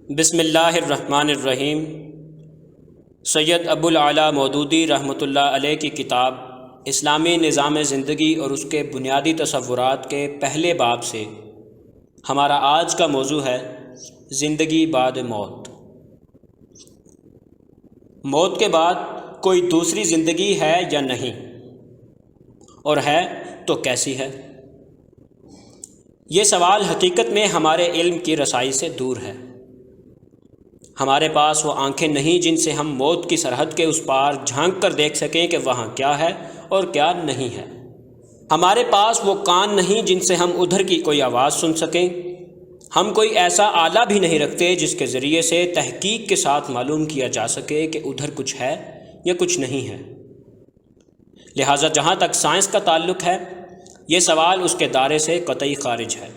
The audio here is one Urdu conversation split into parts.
بسم اللہ الرحمن الرحیم۔ سید ابو العلا مودودی رحمۃ اللہ علیہ کی کتاب اسلامی نظام زندگی اور اس کے بنیادی تصورات کے پہلے باب سے ہمارا آج کا موضوع ہے زندگی بعد موت۔ موت کے بعد کوئی دوسری زندگی ہے یا نہیں، اور ہے تو کیسی ہے؟ یہ سوال حقیقت میں ہمارے علم کی رسائی سے دور ہے۔ ہمارے پاس وہ آنکھیں نہیں جن سے ہم موت کی سرحد کے اس پار جھانک کر دیکھ سکیں کہ وہاں کیا ہے اور کیا نہیں ہے۔ ہمارے پاس وہ کان نہیں جن سے ہم ادھر کی کوئی آواز سن سکیں۔ ہم کوئی ایسا آلہ بھی نہیں رکھتے جس کے ذریعے سے تحقیق کے ساتھ معلوم کیا جا سکے کہ ادھر کچھ ہے یا کچھ نہیں ہے۔ لہٰذا جہاں تک سائنس کا تعلق ہے، یہ سوال اس کے دائرے سے قطعی خارج ہے۔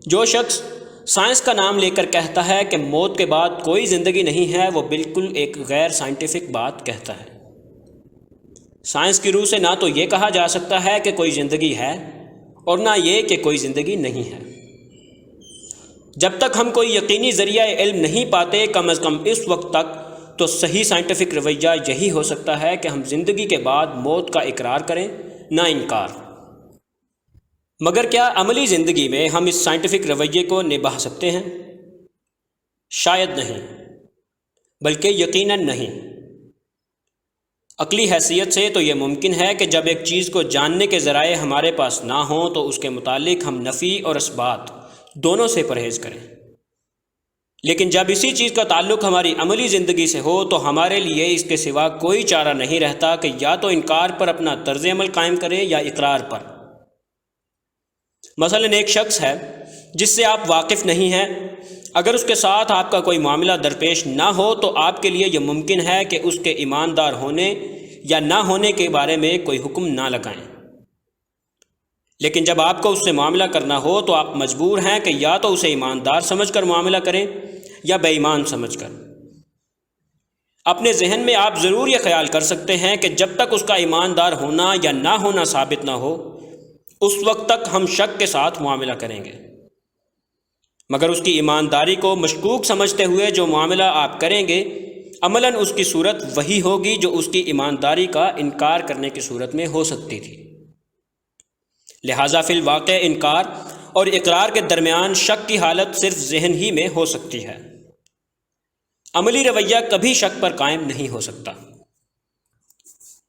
جو شخص سائنس کا نام لے کر کہتا ہے کہ موت کے بعد کوئی زندگی نہیں ہے، وہ بالکل ایک غیر سائنٹیفک بات کہتا ہے۔ سائنس کی روح سے نہ تو یہ کہا جا سکتا ہے کہ کوئی زندگی ہے اور نہ یہ کہ کوئی زندگی نہیں ہے۔ جب تک ہم کوئی یقینی ذریعہ علم نہیں پاتے، کم از کم اس وقت تک تو صحیح سائنٹیفک رویہ یہی ہو سکتا ہے کہ ہم زندگی کے بعد موت کا اقرار کریں، نہ انکار۔ مگر کیا عملی زندگی میں ہم اس سائنٹیفک رویے کو نبھا سکتے ہیں؟ شاید نہیں، بلکہ یقیناً نہیں۔ عقلی حیثیت سے تو یہ ممکن ہے کہ جب ایک چیز کو جاننے کے ذرائع ہمارے پاس نہ ہوں تو اس کے متعلق ہم نفی اور اثبات دونوں سے پرہیز کریں، لیکن جب اسی چیز کا تعلق ہماری عملی زندگی سے ہو تو ہمارے لیے اس کے سوا کوئی چارہ نہیں رہتا کہ یا تو انکار پر اپنا طرز عمل قائم کریں یا اقرار پر۔ مثلاً ایک شخص ہے جس سے آپ واقف نہیں ہیں، اگر اس کے ساتھ آپ کا کوئی معاملہ درپیش نہ ہو تو آپ کے لیے یہ ممکن ہے کہ اس کے ایماندار ہونے یا نہ ہونے کے بارے میں کوئی حکم نہ لگائیں، لیکن جب آپ کو اس سے معاملہ کرنا ہو تو آپ مجبور ہیں کہ یا تو اسے ایماندار سمجھ کر معاملہ کریں یا بے ایمان سمجھ کر۔ اپنے ذہن میں آپ ضرور یہ خیال کر سکتے ہیں کہ جب تک اس کا ایماندار ہونا یا نہ ہونا ثابت نہ ہو، اس وقت تک ہم شک کے ساتھ معاملہ کریں گے، مگر اس کی ایمانداری کو مشکوک سمجھتے ہوئے جو معاملہ آپ کریں گے، عملاً اس کی صورت وہی ہوگی جو اس کی ایمانداری کا انکار کرنے کی صورت میں ہو سکتی تھی۔ لہٰذا فی الواقع انکار اور اقرار کے درمیان شک کی حالت صرف ذہن ہی میں ہو سکتی ہے۔ عملی رویہ کبھی شک پر قائم نہیں ہو سکتا۔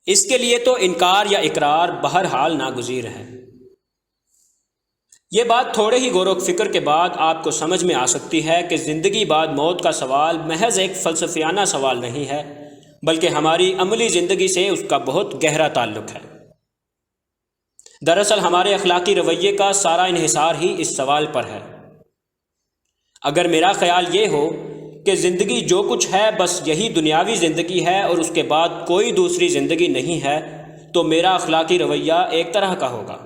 اس کے لیے تو انکار یا اقرار بہرحال ناگزیر ہے۔ یہ بات تھوڑے ہی غور و فکر کے بعد آپ کو سمجھ میں آ سکتی ہے کہ زندگی بعد موت کا سوال محض ایک فلسفیانہ سوال نہیں ہے، بلکہ ہماری عملی زندگی سے اس کا بہت گہرا تعلق ہے۔ دراصل ہمارے اخلاقی رویے کا سارا انحصار ہی اس سوال پر ہے۔ اگر میرا خیال یہ ہو کہ زندگی جو کچھ ہے بس یہی دنیاوی زندگی ہے اور اس کے بعد کوئی دوسری زندگی نہیں ہے، تو میرا اخلاقی رویہ ایک طرح کا ہوگا،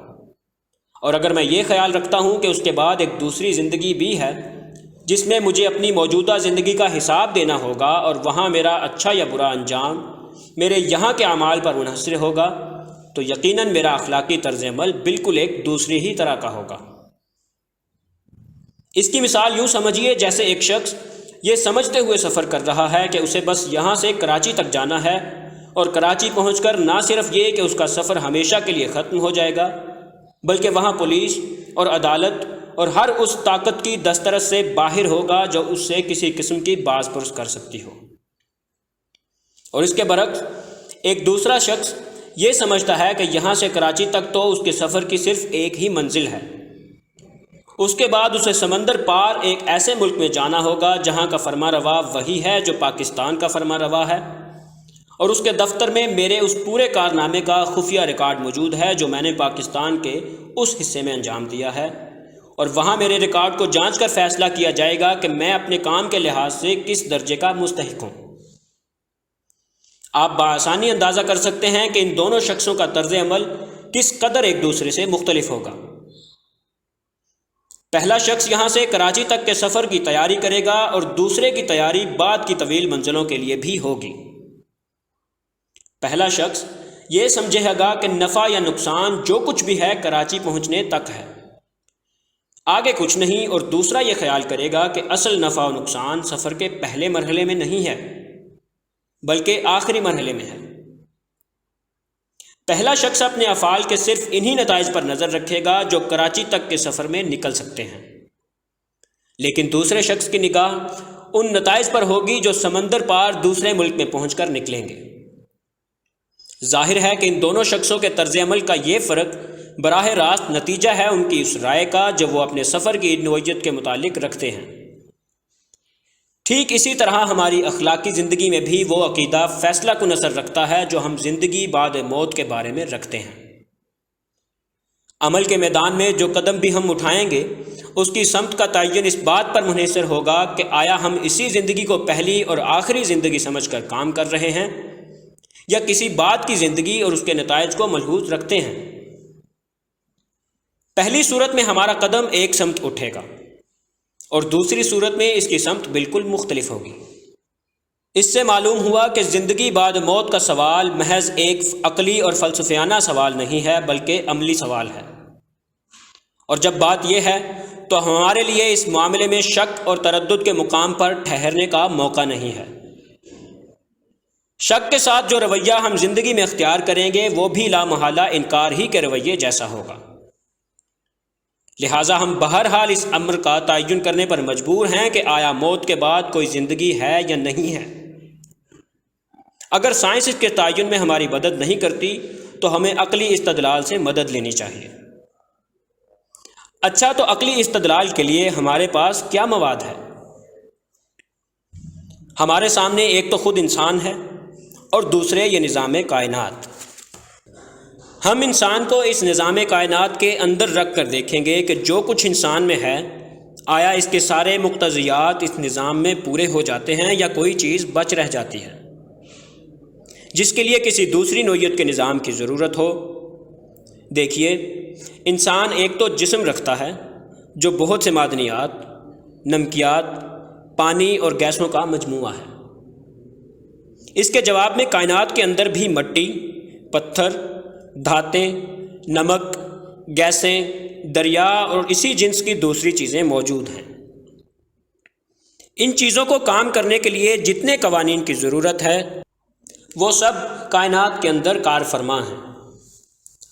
اور اگر میں یہ خیال رکھتا ہوں کہ اس کے بعد ایک دوسری زندگی بھی ہے جس میں مجھے اپنی موجودہ زندگی کا حساب دینا ہوگا اور وہاں میرا اچھا یا برا انجام میرے یہاں کے اعمال پر منحصر ہوگا، تو یقیناً میرا اخلاقی طرز عمل بالکل ایک دوسری ہی طرح کا ہوگا۔ اس کی مثال یوں سمجھیے جیسے ایک شخص یہ سمجھتے ہوئے سفر کر رہا ہے کہ اسے بس یہاں سے کراچی تک جانا ہے، اور کراچی پہنچ کر نہ صرف یہ کہ اس کا سفر ہمیشہ کے لیے ختم ہو جائے گا، بلکہ وہاں پولیس اور عدالت اور ہر اس طاقت کی دسترس سے باہر ہوگا جو اس سے کسی قسم کی باز پرس کر سکتی ہو۔ اور اس کے برعکس ایک دوسرا شخص یہ سمجھتا ہے کہ یہاں سے کراچی تک تو اس کے سفر کی صرف ایک ہی منزل ہے، اس کے بعد اسے سمندر پار ایک ایسے ملک میں جانا ہوگا جہاں کا فرما روا وہی ہے جو پاکستان کا فرما روا ہے، اور اس کے دفتر میں میرے اس پورے کارنامے کا خفیہ ریکارڈ موجود ہے جو میں نے پاکستان کے اس حصے میں انجام دیا ہے، اور وہاں میرے ریکارڈ کو جانچ کر فیصلہ کیا جائے گا کہ میں اپنے کام کے لحاظ سے کس درجے کا مستحق ہوں۔ آپ بآسانی اندازہ کر سکتے ہیں کہ ان دونوں شخصوں کا طرز عمل کس قدر ایک دوسرے سے مختلف ہوگا۔ پہلا شخص یہاں سے کراچی تک کے سفر کی تیاری کرے گا اور دوسرے کی تیاری بعد کی طویل منزلوں کے لیے بھی ہوگی۔ پہلا شخص یہ سمجھے گا کہ نفع یا نقصان جو کچھ بھی ہے کراچی پہنچنے تک ہے، آگے کچھ نہیں، اور دوسرا یہ خیال کرے گا کہ اصل نفع و نقصان سفر کے پہلے مرحلے میں نہیں ہے بلکہ آخری مرحلے میں ہے۔ پہلا شخص اپنے افعال کے صرف انہی نتائج پر نظر رکھے گا جو کراچی تک کے سفر میں نکل سکتے ہیں، لیکن دوسرے شخص کی نگاہ ان نتائج پر ہوگی جو سمندر پار دوسرے ملک میں پہنچ کر نکلیں گے۔ ظاہر ہے کہ ان دونوں شخصوں کے طرز عمل کا یہ فرق براہ راست نتیجہ ہے ان کی اس رائے کا جو وہ اپنے سفر کی نوعیت کے متعلق رکھتے ہیں۔ ٹھیک اسی طرح ہماری اخلاقی زندگی میں بھی وہ عقیدہ فیصلہ کن اثر رکھتا ہے جو ہم زندگی بعد موت کے بارے میں رکھتے ہیں۔ عمل کے میدان میں جو قدم بھی ہم اٹھائیں گے اس کی سمت کا تعین اس بات پر منحصر ہوگا کہ آیا ہم اسی زندگی کو پہلی اور آخری زندگی سمجھ کر کام کر رہے ہیں یا کسی بات کی زندگی اور اس کے نتائج کو ملحوظ رکھتے ہیں۔ پہلی صورت میں ہمارا قدم ایک سمت اٹھے گا اور دوسری صورت میں اس کی سمت بالکل مختلف ہوگی۔ اس سے معلوم ہوا کہ زندگی بعد موت کا سوال محض ایک عقلی اور فلسفیانہ سوال نہیں ہے بلکہ عملی سوال ہے، اور جب بات یہ ہے تو ہمارے لیے اس معاملے میں شک اور تردد کے مقام پر ٹھہرنے کا موقع نہیں ہے۔ شک کے ساتھ جو رویہ ہم زندگی میں اختیار کریں گے وہ بھی لامحالہ انکار ہی کے رویے جیسا ہوگا، لہٰذا ہم بہرحال اس امر کا تعین کرنے پر مجبور ہیں کہ آیا موت کے بعد کوئی زندگی ہے یا نہیں ہے۔ اگر سائنس اس کے تعین میں ہماری مدد نہیں کرتی تو ہمیں عقلی استدلال سے مدد لینی چاہیے۔ اچھا، تو عقلی استدلال کے لیے ہمارے پاس کیا مواد ہے؟ ہمارے سامنے ایک تو خود انسان ہے اور دوسرے یہ نظام کائنات۔ ہم انسان کو اس نظام کائنات کے اندر رکھ کر دیکھیں گے کہ جو کچھ انسان میں ہے آیا اس کے سارے مقتضیات اس نظام میں پورے ہو جاتے ہیں یا کوئی چیز بچ رہ جاتی ہے جس کے لیے کسی دوسری نوعیت کے نظام کی ضرورت ہو۔ دیکھیے، انسان ایک تو جسم رکھتا ہے جو بہت سے معدنیات، نمکیات، پانی اور گیسوں کا مجموعہ ہے۔ اس کے جواب میں کائنات کے اندر بھی مٹی، پتھر، دھاتیں، نمک، گیسیں، دریا اور اسی جنس کی دوسری چیزیں موجود ہیں۔ ان چیزوں کو کام کرنے کے لیے جتنے قوانین کی ضرورت ہے وہ سب کائنات کے اندر کار فرما ہیں،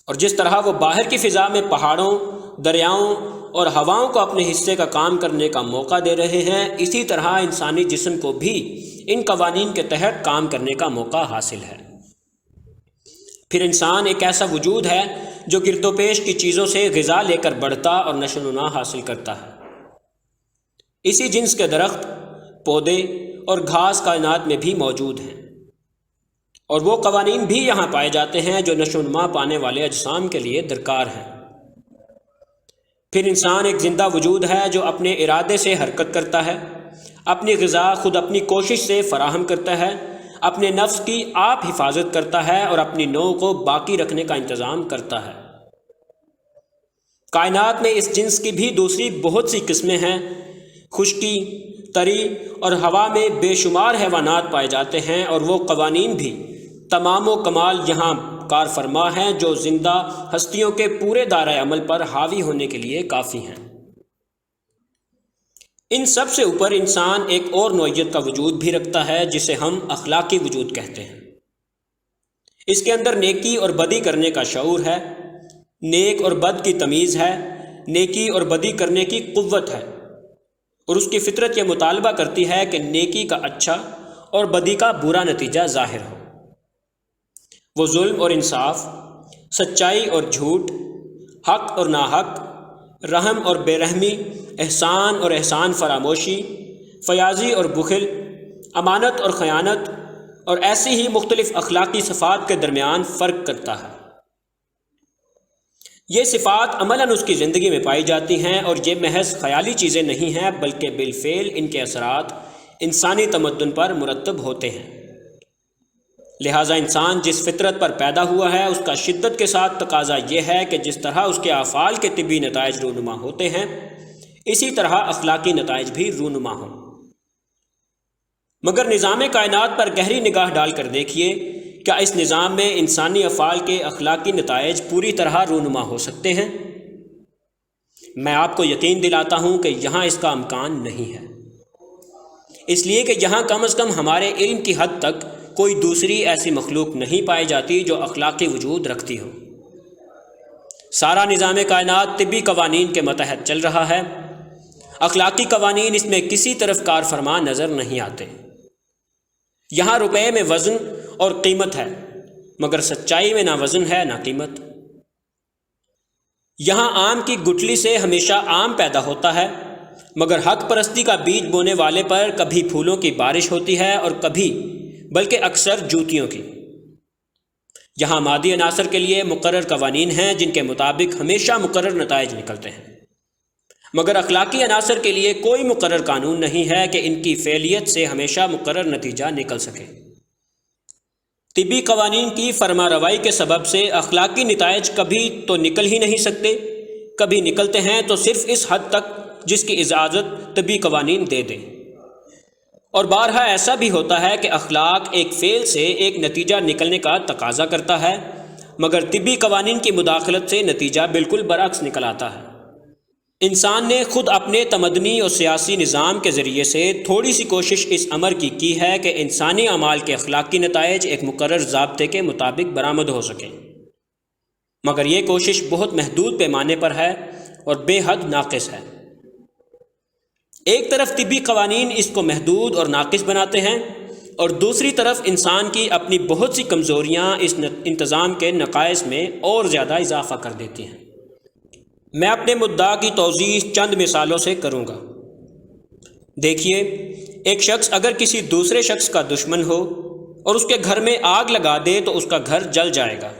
اور جس طرح وہ باہر کی فضا میں پہاڑوں، دریاؤں اور ہواؤں کو اپنے حصے کا کام کرنے کا موقع دے رہے ہیں، اسی طرح انسانی جسم کو بھی ان قوانین کے تحت کام کرنے کا موقع حاصل ہے۔ پھر انسان ایک ایسا وجود ہے جو گرد و پیش کی چیزوں سے غذا لے کر بڑھتا اور نشو و نما حاصل کرتا ہے۔ اسی جنس کے درخت، پودے اور گھاس کائنات میں بھی موجود ہیں، اور وہ قوانین بھی یہاں پائے جاتے ہیں جو نشو و نما پانے والے اجسام کے لیے درکار ہیں۔ پھر انسان ایک زندہ وجود ہے جو اپنے ارادے سے حرکت کرتا ہے، اپنی غذا خود اپنی کوشش سے فراہم کرتا ہے، اپنے نفس کی آپ حفاظت کرتا ہے اور اپنی نوع کو باقی رکھنے کا انتظام کرتا ہے۔ کائنات میں اس جنس کی بھی دوسری بہت سی قسمیں ہیں۔ خشکی، تری اور ہوا میں بے شمار حیوانات پائے جاتے ہیں، اور وہ قوانین بھی تمام و کمال یہاں کار فرما ہیں جو زندہ ہستیوں کے پورے دائرۂ عمل پر حاوی ہونے کے لیے کافی ہیں۔ ان سب سے اوپر انسان ایک اور نوعیت کا وجود بھی رکھتا ہے جسے ہم اخلاقی وجود کہتے ہیں۔ اس کے اندر نیکی اور بدی کرنے کا شعور ہے، نیک اور بد کی تمیز ہے، نیکی اور بدی کرنے کی قوت ہے، اور اس کی فطرت یہ مطالبہ کرتی ہے کہ نیکی کا اچھا اور بدی کا برا نتیجہ ظاہر ہو۔ وہ ظلم اور انصاف، سچائی اور جھوٹ، حق اور ناحق، رحم اور بے رحمی، احسان اور احسان فراموشی، فیاضی اور بخل، امانت اور خیانت، اور ایسی ہی مختلف اخلاقی صفات کے درمیان فرق کرتا ہے۔ یہ صفات عملاً اس کی زندگی میں پائی جاتی ہیں، اور یہ محض خیالی چیزیں نہیں ہیں بلکہ بالفعل ان کے اثرات انسانی تمدن پر مرتب ہوتے ہیں۔ لہٰذا انسان جس فطرت پر پیدا ہوا ہے اس کا شدت کے ساتھ تقاضا یہ ہے کہ جس طرح اس کے افعال کے طبی نتائج رونما ہوتے ہیں اسی طرح اخلاقی نتائج بھی رونما ہوں۔ مگر نظام کائنات پر گہری نگاہ ڈال کر دیکھیے، کیا اس نظام میں انسانی افعال کے اخلاقی نتائج پوری طرح رونما ہو سکتے ہیں؟ میں آپ کو یقین دلاتا ہوں کہ یہاں اس کا امکان نہیں ہے، اس لیے کہ یہاں کم از کم ہمارے علم کی حد تک کوئی دوسری ایسی مخلوق نہیں پائی جاتی جو اخلاقی وجود رکھتی ہو۔ سارا نظام کائنات طبی قوانین کے متحد چل رہا ہے، اخلاقی قوانین اس میں کسی طرف کار فرما نظر نہیں آتے۔ یہاں روپے میں وزن اور قیمت ہے، مگر سچائی میں نہ وزن ہے نہ قیمت۔ یہاں آم کی گٹھلی سے ہمیشہ آم پیدا ہوتا ہے، مگر حق پرستی کا بیج بونے والے پر کبھی پھولوں کی بارش ہوتی ہے اور کبھی بلکہ اکثر جوتیوں کی۔ یہاں مادی عناصر کے لیے مقرر قوانین ہیں جن کے مطابق ہمیشہ مقرر نتائج نکلتے ہیں، مگر اخلاقی عناصر کے لیے کوئی مقرر قانون نہیں ہے کہ ان کی فعلیت سے ہمیشہ مقرر نتیجہ نکل سکے۔ طبی قوانین کی فرما روائی کے سبب سے اخلاقی نتائج کبھی تو نکل ہی نہیں سکتے، کبھی نکلتے ہیں تو صرف اس حد تک جس کی اجازت طبی قوانین دے دیں، اور بارہا ایسا بھی ہوتا ہے کہ اخلاق ایک فعل سے ایک نتیجہ نکلنے کا تقاضا کرتا ہے، مگر طبی قوانین کی مداخلت سے نتیجہ بالکل برعکس نکل آتا ہے۔ انسان نے خود اپنے تمدنی اور سیاسی نظام کے ذریعے سے تھوڑی سی کوشش اس امر کی ہے کہ انسانی اعمال کے اخلاقی نتائج ایک مقرر ضابطے کے مطابق برآمد ہو سکیں، مگر یہ کوشش بہت محدود پیمانے پر ہے اور بے حد ناقص ہے۔ ایک طرف طبی قوانین اس کو محدود اور ناقص بناتے ہیں، اور دوسری طرف انسان کی اپنی بہت سی کمزوریاں اس انتظام کے نقائص میں اور زیادہ اضافہ کر دیتی ہیں۔ میں اپنے مدعا کی توضیح چند مثالوں سے کروں گا۔ دیکھیے، ایک شخص اگر کسی دوسرے شخص کا دشمن ہو اور اس کے گھر میں آگ لگا دے تو اس کا گھر جل جائے گا۔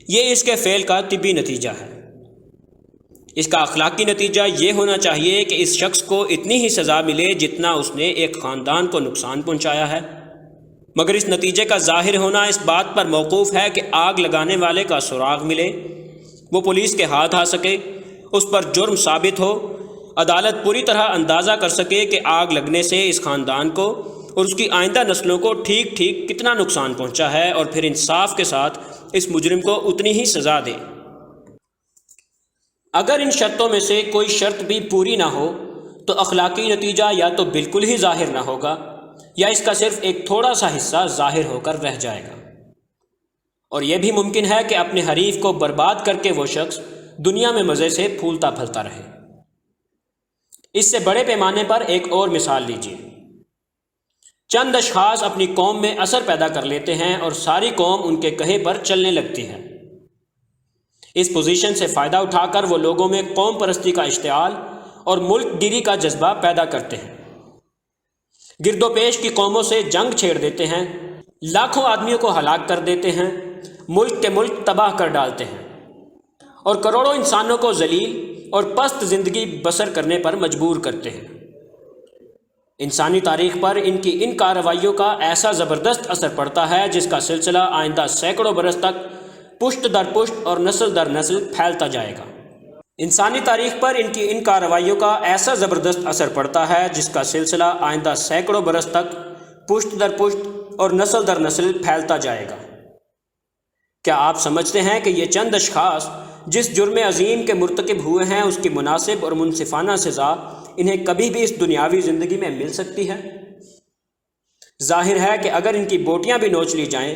یہ اس کے فعل کا طبی نتیجہ ہے۔ اس کا اخلاقی نتیجہ یہ ہونا چاہیے کہ اس شخص کو اتنی ہی سزا ملے جتنا اس نے ایک خاندان کو نقصان پہنچایا ہے، مگر اس نتیجے کا ظاہر ہونا اس بات پر موقوف ہے کہ آگ لگانے والے کا سراغ ملے، وہ پولیس کے ہاتھ آ سکے، اس پر جرم ثابت ہو، عدالت پوری طرح اندازہ کر سکے کہ آگ لگنے سے اس خاندان کو اور اس کی آئندہ نسلوں کو ٹھیک کتنا نقصان پہنچا ہے، اور پھر انصاف کے ساتھ اس مجرم کو اتنی ہی سزا دے۔ اگر ان شرطوں میں سے کوئی شرط بھی پوری نہ ہو تو اخلاقی نتیجہ یا تو بالکل ہی ظاہر نہ ہوگا یا اس کا صرف ایک تھوڑا سا حصہ ظاہر ہو کر رہ جائے گا، اور یہ بھی ممکن ہے کہ اپنے حریف کو برباد کر کے وہ شخص دنیا میں مزے سے پھولتا پھلتا رہے۔ اس سے بڑے پیمانے پر ایک اور مثال لیجیے۔ چند اشخاص اپنی قوم میں اثر پیدا کر لیتے ہیں اور ساری قوم ان کے کہے پر چلنے لگتی ہے۔ اس پوزیشن سے فائدہ اٹھا کر وہ لوگوں میں قوم پرستی کا اشتعال اور ملک گیری کا جذبہ پیدا کرتے ہیں، گرد و پیش کی قوموں سے جنگ چھیڑ دیتے ہیں، لاکھوں آدمیوں کو ہلاک کر دیتے ہیں، ملک کے ملک تباہ کر ڈالتے ہیں، اور کروڑوں انسانوں کو ذلیل اور پست زندگی بسر کرنے پر مجبور کرتے ہیں۔ انسانی تاریخ پر ان کی ان کارروائیوں کا ایسا زبردست اثر پڑتا ہے جس کا سلسلہ آئندہ سینکڑوں برس تک پشت در پشت اور نسل در نسل پھیلتا جائے گا۔ انسانی تاریخ پر ان کی ان کارروائیوں کا ایسا زبردست اثر پڑتا ہے جس کا سلسلہ آئندہ سینکڑوں برس تک پشت در پشت اور نسل در نسل پھیلتا جائے گا۔ کیا آپ سمجھتے ہیں کہ یہ چند اشخاص جس جرم عظیم کے مرتکب ہوئے ہیں اس کی مناسب اور منصفانہ سزا انہیں کبھی بھی اس دنیاوی زندگی میں مل سکتی ہے؟ ظاہر ہے کہ اگر ان کی بوٹیاں بھی نوچ لی جائیں،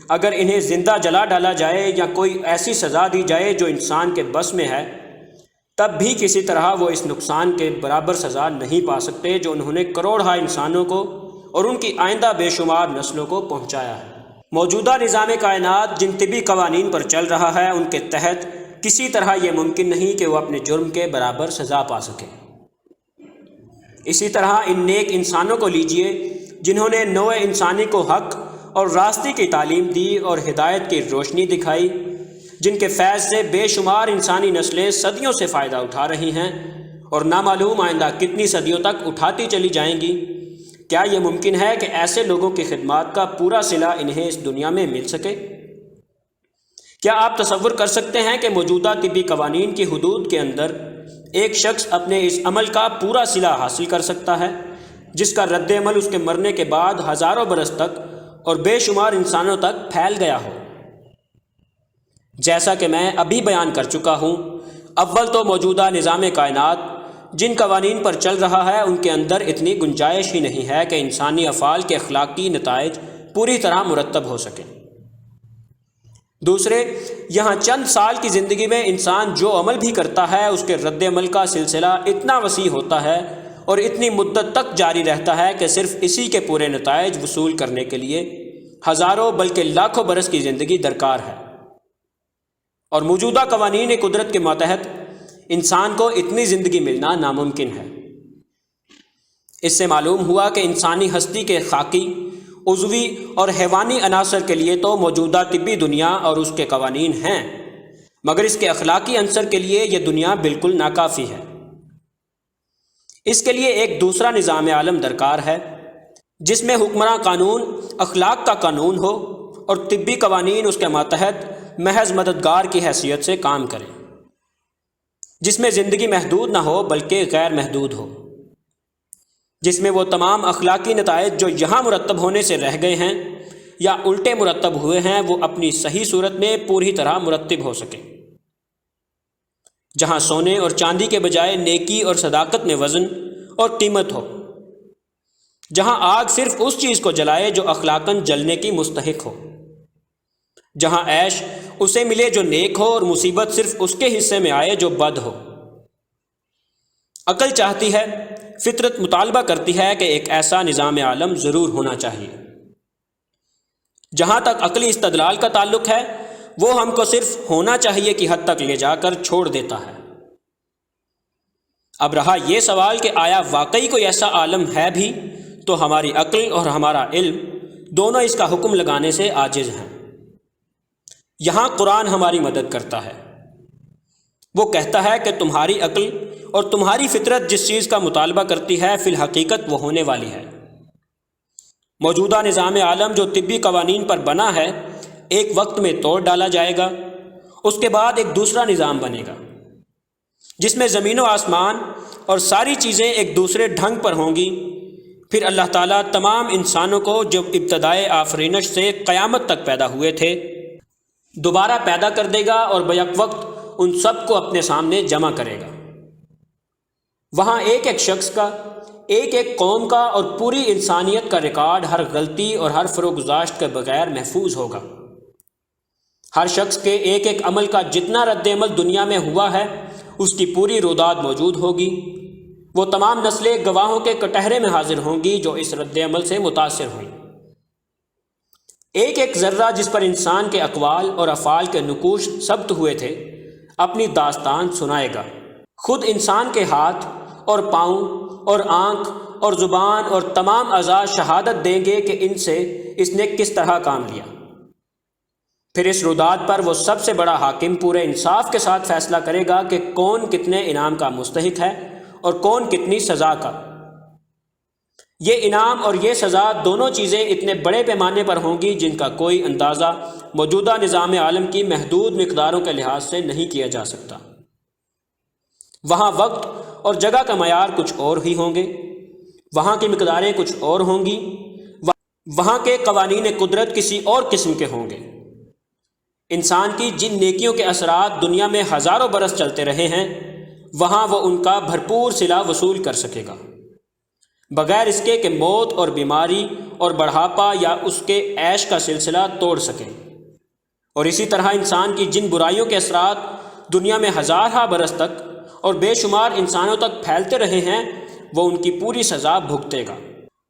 اگر انہیں زندہ جلا ڈالا جائے یا کوئی ایسی سزا دی جائے جو انسان کے بس میں ہے، تب بھی کسی طرح وہ اس نقصان کے برابر سزا نہیں پا سکتے جو انہوں نے کروڑہا انسانوں کو اور ان کی آئندہ بے شمار نسلوں کو پہنچایا ہے۔ موجودہ نظام کائنات جن طبی قوانین پر چل رہا ہے ان کے تحت کسی طرح یہ ممکن نہیں کہ وہ اپنے جرم کے برابر سزا پا سکے۔ اسی طرح ان نیک انسانوں کو لیجئے جنہوں نے نوع انسانی کو حق اور راستے کی تعلیم دی اور ہدایت کی روشنی دکھائی، جن کے فیض سے بے شمار انسانی نسلیں صدیوں سے فائدہ اٹھا رہی ہیں اور نامعلوم آئندہ کتنی صدیوں تک اٹھاتی چلی جائیں گی۔ کیا یہ ممکن ہے کہ ایسے لوگوں کی خدمات کا پورا صلہ انہیں اس دنیا میں مل سکے؟ کیا آپ تصور کر سکتے ہیں کہ موجودہ طبی قوانین کی حدود کے اندر ایک شخص اپنے اس عمل کا پورا صلہ حاصل کر سکتا ہے جس کا رد عمل اس کے مرنے کے بعد ہزاروں برس تک اور بے شمار انسانوں تک پھیل گیا ہو؟ جیسا کہ میں ابھی بیان کر چکا ہوں، اول تو موجودہ نظام کائنات جن قوانین پر چل رہا ہے ان کے اندر اتنی گنجائش ہی نہیں ہے کہ انسانی افعال کے اخلاقی نتائج پوری طرح مرتب ہو سکیں۔ دوسرے، یہاں چند سال کی زندگی میں انسان جو عمل بھی کرتا ہے اس کے رد عمل کا سلسلہ اتنا وسیع ہوتا ہے اور اتنی مدت تک جاری رہتا ہے کہ صرف اسی کے پورے نتائج وصول کرنے کے لیے ہزاروں بلکہ لاکھوں برس کی زندگی درکار ہے، اور موجودہ قوانین قدرت کے ماتحت انسان کو اتنی زندگی ملنا ناممکن ہے۔ اس سے معلوم ہوا کہ انسانی ہستی کے خاکی، عضوی اور حیوانی عناصر کے لیے تو موجودہ طبی دنیا اور اس کے قوانین ہیں، مگر اس کے اخلاقی عنصر کے لیے یہ دنیا بالکل ناکافی ہے۔ اس کے لیے ایک دوسرا نظام عالم درکار ہے جس میں حکمراں قانون اخلاق کا قانون ہو اور طبی قوانین اس کے ماتحت محض مددگار کی حیثیت سے کام کریں، جس میں زندگی محدود نہ ہو بلکہ غیر محدود ہو، جس میں وہ تمام اخلاقی نتائج جو یہاں مرتب ہونے سے رہ گئے ہیں یا الٹے مرتب ہوئے ہیں وہ اپنی صحیح صورت میں پوری طرح مرتب ہو سکیں، جہاں سونے اور چاندی کے بجائے نیکی اور صداقت میں وزن اور قیمت ہو، جہاں آگ صرف اس چیز کو جلائے جو اخلاقاً جلنے کی مستحق ہو، جہاں عیش اسے ملے جو نیک ہو اور مصیبت صرف اس کے حصے میں آئے جو بد ہو۔ عقل چاہتی ہے، فطرت مطالبہ کرتی ہے کہ ایک ایسا نظام عالم ضرور ہونا چاہیے۔ جہاں تک عقلی استدلال کا تعلق ہے وہ ہم کو صرف ہونا چاہیے کی حد تک لے جا کر چھوڑ دیتا ہے۔ اب رہا یہ سوال کہ آیا واقعی کوئی ایسا عالم ہے بھی، تو ہماری عقل اور ہمارا علم دونوں اس کا حکم لگانے سے عاجز ہیں۔ یہاں قرآن ہماری مدد کرتا ہے، وہ کہتا ہے کہ تمہاری عقل اور تمہاری فطرت جس چیز کا مطالبہ کرتی ہے فی الحقیقت وہ ہونے والی ہے۔ موجودہ نظام عالم جو طبی قوانین پر بنا ہے ایک وقت میں توڑ ڈالا جائے گا، اس کے بعد ایک دوسرا نظام بنے گا جس میں زمین و آسمان اور ساری چیزیں ایک دوسرے ڈھنگ پر ہوں گی۔ پھر اللہ تعالیٰ تمام انسانوں کو جو ابتدائے آفرینش سے قیامت تک پیدا ہوئے تھے دوبارہ پیدا کر دے گا اور بیک وقت ان سب کو اپنے سامنے جمع کرے گا۔ وہاں ایک ایک شخص کا، ایک ایک قوم کا اور پوری انسانیت کا ریکارڈ ہر غلطی اور ہر فروگزاشت کے بغیر محفوظ ہوگا۔ ہر شخص کے ایک ایک عمل کا جتنا رد عمل دنیا میں ہوا ہے اس کی پوری روداد موجود ہوگی۔ وہ تمام نسلیں گواہوں کے کٹہرے میں حاضر ہوں گی جو اس رد عمل سے متاثر ہوئیں۔ ایک ایک ذرہ جس پر انسان کے اقوال اور افعال کے نقوش ثبت ہوئے تھے اپنی داستان سنائے گا۔ خود انسان کے ہاتھ اور پاؤں اور آنکھ اور زبان اور تمام اعضاء شہادت دیں گے کہ ان سے اس نے کس طرح کام لیا۔ پھر اس روداد پر وہ سب سے بڑا حاکم پورے انصاف کے ساتھ فیصلہ کرے گا کہ کون کتنے انعام کا مستحق ہے اور کون کتنی سزا کا۔ یہ انعام اور یہ سزا دونوں چیزیں اتنے بڑے پیمانے پر ہوں گی جن کا کوئی اندازہ موجودہ نظام عالم کی محدود مقداروں کے لحاظ سے نہیں کیا جا سکتا۔ وہاں وقت اور جگہ کا معیار کچھ اور ہی ہوں گے، وہاں کی مقداریں کچھ اور ہوں گی، وہاں کے قوانین قدرت کسی اور قسم کے ہوں گے۔ انسان کی جن نیکیوں کے اثرات دنیا میں ہزاروں برس چلتے رہے ہیں وہاں وہ ان کا بھرپور صلہ وصول کر سکے گا، بغیر اس کے کہ موت اور بیماری اور بڑھاپا یا اس کے عیش کا سلسلہ توڑ سکے۔ اور اسی طرح انسان کی جن برائیوں کے اثرات دنیا میں ہزارہ برس تک اور بے شمار انسانوں تک پھیلتے رہے ہیں وہ ان کی پوری سزا بھگتے گا،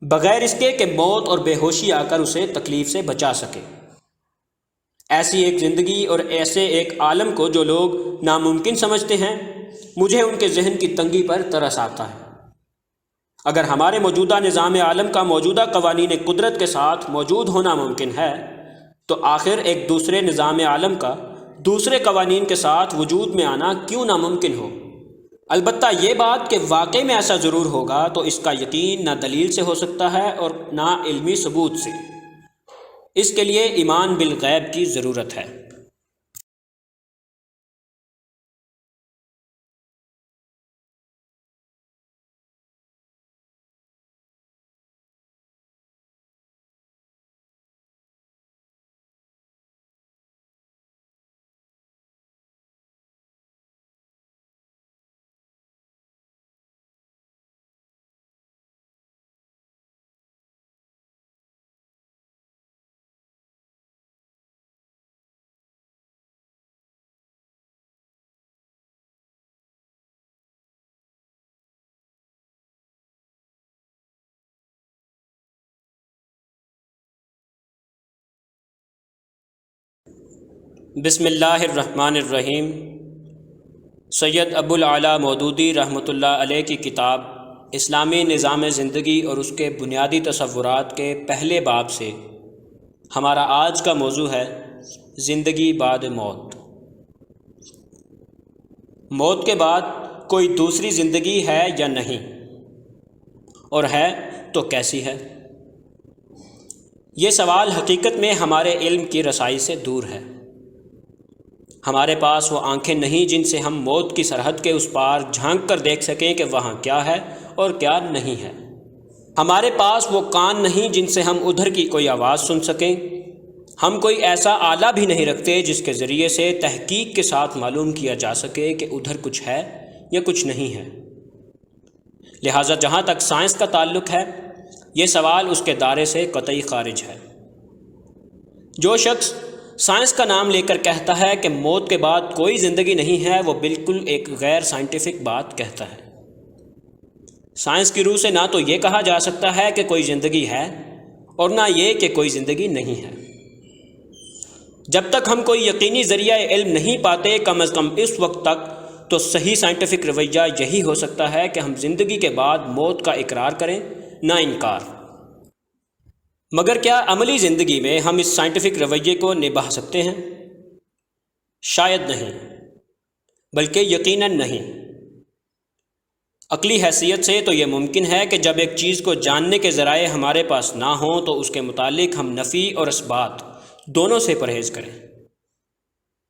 بغیر اس کے کہ موت اور بے ہوشی آ کر اسے تکلیف سے بچا سکے۔ ایسی ایک زندگی اور ایسے ایک عالم کو جو لوگ ناممکن سمجھتے ہیں، مجھے ان کے ذہن کی تنگی پر ترس آتا ہے۔ اگر ہمارے موجودہ نظام عالم کا موجودہ قوانین قدرت کے ساتھ موجود ہونا ممکن ہے تو آخر ایک دوسرے نظام عالم کا دوسرے قوانین کے ساتھ وجود میں آنا کیوں ناممکن ہو؟ البتہ یہ بات کہ واقعی میں ایسا ضرور ہوگا تو اس کا یقین نہ دلیل سے ہو سکتا ہے اور نہ علمی ثبوت سے۔ اس کے لیے ایمان بالغیب کی ضرورت ہے۔ بسم اللہ الرحمن الرحیم۔ سید ابو العلا مودودی رحمۃ اللہ علیہ کی کتاب اسلامی نظام زندگی اور اس کے بنیادی تصورات کے پہلے باب سے ہمارا آج کا موضوع ہے زندگی بعد موت۔ موت کے بعد کوئی دوسری زندگی ہے یا نہیں، اور ہے تو کیسی ہے؟ یہ سوال حقیقت میں ہمارے علم کی رسائی سے دور ہے۔ ہمارے پاس وہ آنکھیں نہیں جن سے ہم موت کی سرحد کے اس پار جھانک کر دیکھ سکیں کہ وہاں کیا ہے اور کیا نہیں ہے۔ ہمارے پاس وہ کان نہیں جن سے ہم ادھر کی کوئی آواز سن سکیں۔ ہم کوئی ایسا آلہ بھی نہیں رکھتے جس کے ذریعے سے تحقیق کے ساتھ معلوم کیا جا سکے کہ ادھر کچھ ہے یا کچھ نہیں ہے۔ لہٰذا جہاں تک سائنس کا تعلق ہے، یہ سوال اس کے دائرے سے قطعی خارج ہے۔ جو شخص سائنس کا نام لے کر کہتا ہے کہ موت کے بعد کوئی زندگی نہیں ہے، وہ بالکل ایک غیر سائنٹیفک بات کہتا ہے۔ سائنس کی روح سے نہ تو یہ کہا جا سکتا ہے کہ کوئی زندگی ہے اور نہ یہ کہ کوئی زندگی نہیں ہے۔ جب تک ہم کوئی یقینی ذریعہ علم نہیں پاتے، کم از کم اس وقت تک تو صحیح سائنٹیفک رویہ یہی ہو سکتا ہے کہ ہم زندگی کے بعد موت کا اقرار کریں، نہ انکار۔ مگر کیا عملی زندگی میں ہم اس سائنٹیفک رویے کو نبھا سکتے ہیں؟ شاید نہیں، بلکہ یقیناً نہیں۔ عقلی حیثیت سے تو یہ ممکن ہے کہ جب ایک چیز کو جاننے کے ذرائع ہمارے پاس نہ ہوں تو اس کے متعلق ہم نفی اور اثبات دونوں سے پرہیز کریں،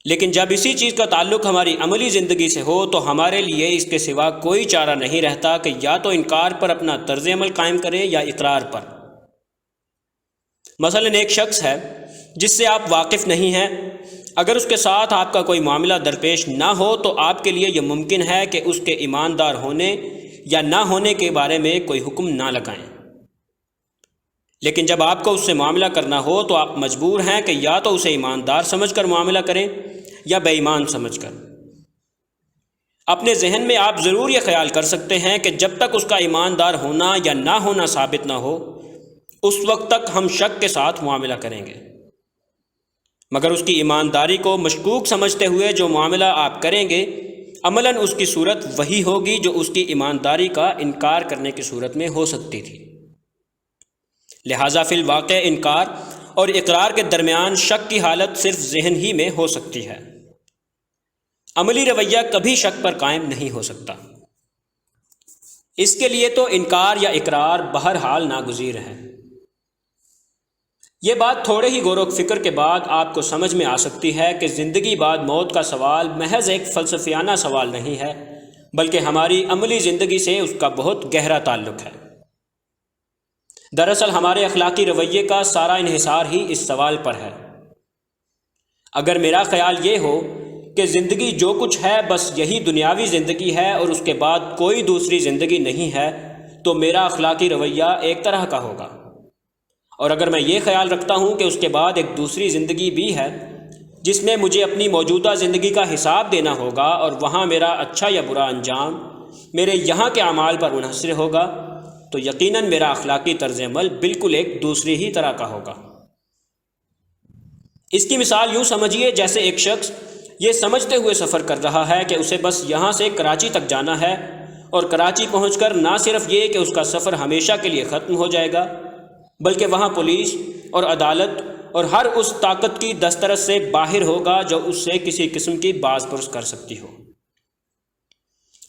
لیکن جب اسی چیز کا تعلق ہماری عملی زندگی سے ہو تو ہمارے لیے اس کے سوا کوئی چارہ نہیں رہتا کہ یا تو انکار پر اپنا طرز عمل قائم کریں یا اقرار پر۔ مثلاً ایک شخص ہے جس سے آپ واقف نہیں ہیں، اگر اس کے ساتھ آپ کا کوئی معاملہ درپیش نہ ہو تو آپ کے لیے یہ ممکن ہے کہ اس کے ایماندار ہونے یا نہ ہونے کے بارے میں کوئی حکم نہ لگائیں، لیکن جب آپ کو اس سے معاملہ کرنا ہو تو آپ مجبور ہیں کہ یا تو اسے ایماندار سمجھ کر معاملہ کریں یا بے ایمان سمجھ کر۔ اپنے ذہن میں آپ ضرور یہ خیال کر سکتے ہیں کہ جب تک اس کا ایماندار ہونا یا نہ ہونا ثابت نہ ہو، اس وقت تک ہم شک کے ساتھ معاملہ کریں گے، مگر اس کی ایمانداری کو مشکوک سمجھتے ہوئے جو معاملہ آپ کریں گے، عملاً اس کی صورت وہی ہوگی جو اس کی ایمانداری کا انکار کرنے کی صورت میں ہو سکتی تھی۔ لہٰذا فی الواقع انکار اور اقرار کے درمیان شک کی حالت صرف ذہن ہی میں ہو سکتی ہے۔ عملی رویہ کبھی شک پر قائم نہیں ہو سکتا۔ اس کے لیے تو انکار یا اقرار بہرحال ناگزیر ہے۔ یہ بات تھوڑے ہی غور و فکر کے بعد آپ کو سمجھ میں آ سکتی ہے کہ زندگی بعد موت کا سوال محض ایک فلسفیانہ سوال نہیں ہے، بلکہ ہماری عملی زندگی سے اس کا بہت گہرا تعلق ہے۔ دراصل ہمارے اخلاقی رویے کا سارا انحصار ہی اس سوال پر ہے۔ اگر میرا خیال یہ ہو کہ زندگی جو کچھ ہے بس یہی دنیاوی زندگی ہے اور اس کے بعد کوئی دوسری زندگی نہیں ہے، تو میرا اخلاقی رویہ ایک طرح کا ہوگا، اور اگر میں یہ خیال رکھتا ہوں کہ اس کے بعد ایک دوسری زندگی بھی ہے جس میں مجھے اپنی موجودہ زندگی کا حساب دینا ہوگا اور وہاں میرا اچھا یا برا انجام میرے یہاں کے اعمال پر منحصر ہوگا، تو یقیناً میرا اخلاقی طرز عمل بالکل ایک دوسری ہی طرح کا ہوگا۔ اس کی مثال یوں سمجھیے جیسے ایک شخص یہ سمجھتے ہوئے سفر کر رہا ہے کہ اسے بس یہاں سے کراچی تک جانا ہے، اور کراچی پہنچ کر نہ صرف یہ کہ اس کا سفر ہمیشہ کے لیے ختم ہو جائے گا، بلکہ وہاں پولیس اور عدالت اور ہر اس طاقت کی دسترس سے باہر ہوگا جو اس سے کسی قسم کی باز پرس کر سکتی ہو۔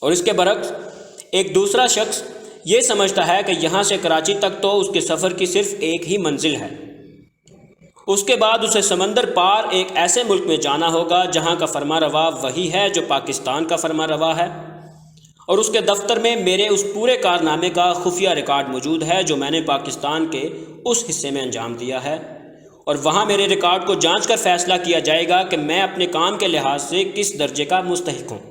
اور اس کے برعکس ایک دوسرا شخص یہ سمجھتا ہے کہ یہاں سے کراچی تک تو اس کے سفر کی صرف ایک ہی منزل ہے، اس کے بعد اسے سمندر پار ایک ایسے ملک میں جانا ہوگا جہاں کا فرما روا وہی ہے جو پاکستان کا فرما روا ہے، اور اس کے دفتر میں میرے اس پورے کارنامے کا خفیہ ریکارڈ موجود ہے جو میں نے پاکستان کے اس حصے میں انجام دیا ہے، اور وہاں میرے ریکارڈ کو جانچ کر فیصلہ کیا جائے گا کہ میں اپنے کام کے لحاظ سے کس درجے کا مستحق ہوں۔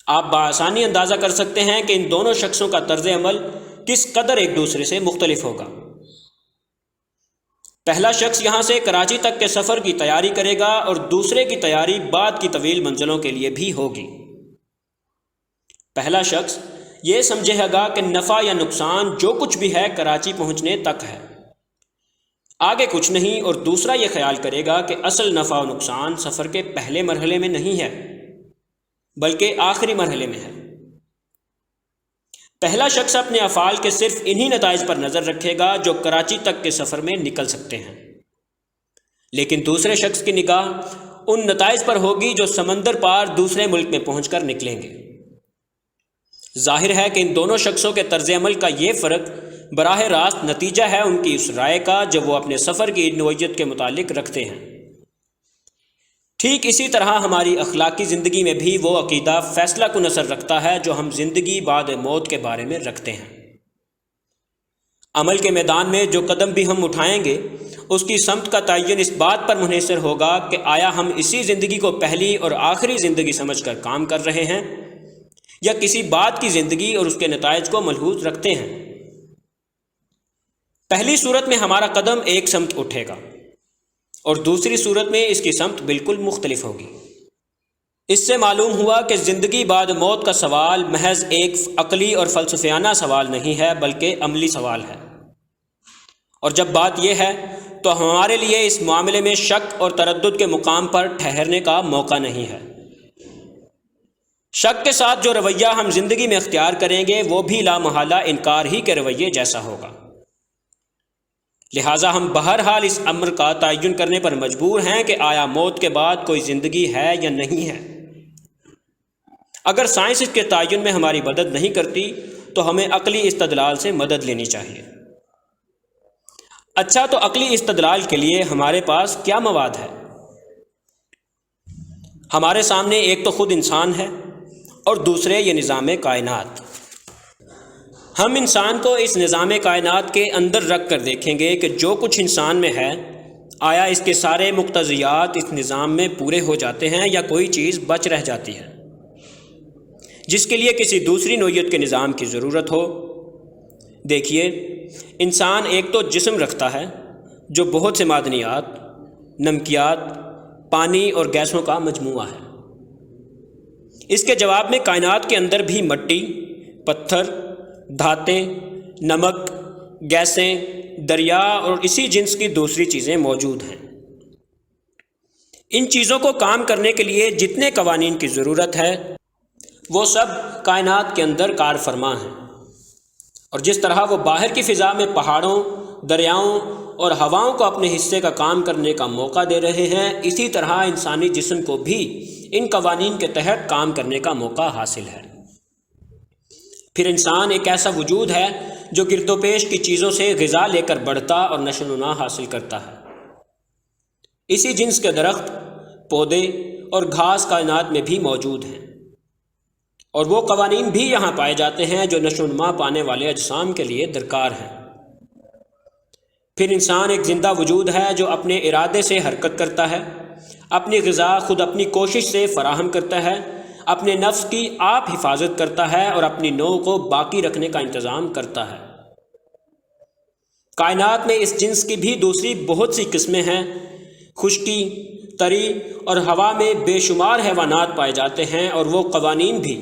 آپ بآسانی اندازہ کر سکتے ہیں کہ ان دونوں شخصوں کا طرز عمل کس قدر ایک دوسرے سے مختلف ہوگا۔ پہلا شخص یہاں سے کراچی تک کے سفر کی تیاری کرے گا اور دوسرے کی تیاری بعد کی طویل منزلوں کے لیے بھی ہوگی۔ پہلا شخص یہ سمجھے گا کہ نفع یا نقصان جو کچھ بھی ہے کراچی پہنچنے تک ہے، آگے کچھ نہیں، اور دوسرا یہ خیال کرے گا کہ اصل نفع و نقصان سفر کے پہلے مرحلے میں نہیں ہے بلکہ آخری مرحلے میں ہے۔ پہلا شخص اپنے افعال کے صرف انہی نتائج پر نظر رکھے گا جو کراچی تک کے سفر میں نکل سکتے ہیں، لیکن دوسرے شخص کی نگاہ ان نتائج پر ہوگی جو سمندر پار دوسرے ملک میں پہنچ کر نکلیں گے۔ ظاہر ہے کہ ان دونوں شخصوں کے طرز عمل کا یہ فرق براہ راست نتیجہ ہے ان کی اس رائے کا جو وہ اپنے سفر کی نوعیت کے متعلق رکھتے ہیں۔ ٹھیک اسی طرح ہماری اخلاقی زندگی میں بھی وہ عقیدہ فیصلہ کن اثر رکھتا ہے جو ہم زندگی بعد موت کے بارے میں رکھتے ہیں۔ عمل کے میدان میں جو قدم بھی ہم اٹھائیں گے اس کی سمت کا تعین اس بات پر منحصر ہوگا کہ آیا ہم اسی زندگی کو پہلی اور آخری زندگی سمجھ کر کام کر رہے ہیں یا کسی بات کی زندگی اور اس کے نتائج کو ملحوظ رکھتے ہیں۔ پہلی صورت میں ہمارا قدم ایک سمت اٹھے گا اور دوسری صورت میں اس کی سمت بالکل مختلف ہوگی۔ اس سے معلوم ہوا کہ زندگی بعد موت کا سوال محض ایک عقلی اور فلسفیانہ سوال نہیں ہے بلکہ عملی سوال ہے، اور جب بات یہ ہے تو ہمارے لیے اس معاملے میں شک اور تردد کے مقام پر ٹھہرنے کا موقع نہیں ہے۔ شک کے ساتھ جو رویہ ہم زندگی میں اختیار کریں گے وہ بھی لامحالہ انکار ہی کے رویے جیسا ہوگا، لہٰذا ہم بہرحال اس امر کا تعین کرنے پر مجبور ہیں کہ آیا موت کے بعد کوئی زندگی ہے یا نہیں ہے۔ اگر سائنس اس کے تعین میں ہماری مدد نہیں کرتی تو ہمیں عقلی استدلال سے مدد لینی چاہیے۔ اچھا، تو عقلی استدلال کے لیے ہمارے پاس کیا مواد ہے؟ ہمارے سامنے ایک تو خود انسان ہے اور دوسرے یہ نظام کائنات۔ ہم انسان کو اس نظام کائنات کے اندر رکھ کر دیکھیں گے کہ جو کچھ انسان میں ہے آیا اس کے سارے مقتضیات اس نظام میں پورے ہو جاتے ہیں یا کوئی چیز بچ رہ جاتی ہے جس کے لیے کسی دوسری نوعیت کے نظام کی ضرورت ہو۔ دیکھیے، انسان ایک تو جسم رکھتا ہے جو بہت سے معدنیات، نمکیات، پانی اور گیسوں کا مجموعہ ہے۔ اس کے جواب میں کائنات کے اندر بھی مٹی، پتھر، دھاتیں، نمک، گیسیں، دریا اور اسی جنس کی دوسری چیزیں موجود ہیں۔ ان چیزوں کو کام کرنے کے لیے جتنے قوانین کی ضرورت ہے وہ سب کائنات کے اندر کار فرما ہیں، اور جس طرح وہ باہر کی فضا میں پہاڑوں، دریاؤں اور ہواؤں کو اپنے حصے کا کام کرنے کا موقع دے رہے ہیں، اسی طرح انسانی جسم کو بھی ان قوانین کے تحت کام کرنے کا موقع حاصل ہے۔ پھر انسان ایک ایسا وجود ہے جو گرد و پیش کی چیزوں سے غذا لے کر بڑھتا اور نشو و نما حاصل کرتا ہے۔ اسی جنس کے درخت، پودے اور گھاس کائنات میں بھی موجود ہیں، اور وہ قوانین بھی یہاں پائے جاتے ہیں جو نشو و نما پانے والے اجسام کے لیے درکار ہیں۔ پھر انسان ایک زندہ وجود ہے جو اپنے ارادے سے حرکت کرتا ہے، اپنی غذا خود اپنی کوشش سے فراہم کرتا ہے، اپنے نفس کی آپ حفاظت کرتا ہے اور اپنی نوع کو باقی رکھنے کا انتظام کرتا ہے۔ کائنات میں اس جنس کی بھی دوسری بہت سی قسمیں ہیں۔ خشکی، تری اور ہوا میں بے شمار حیوانات پائے جاتے ہیں، اور وہ قوانین بھی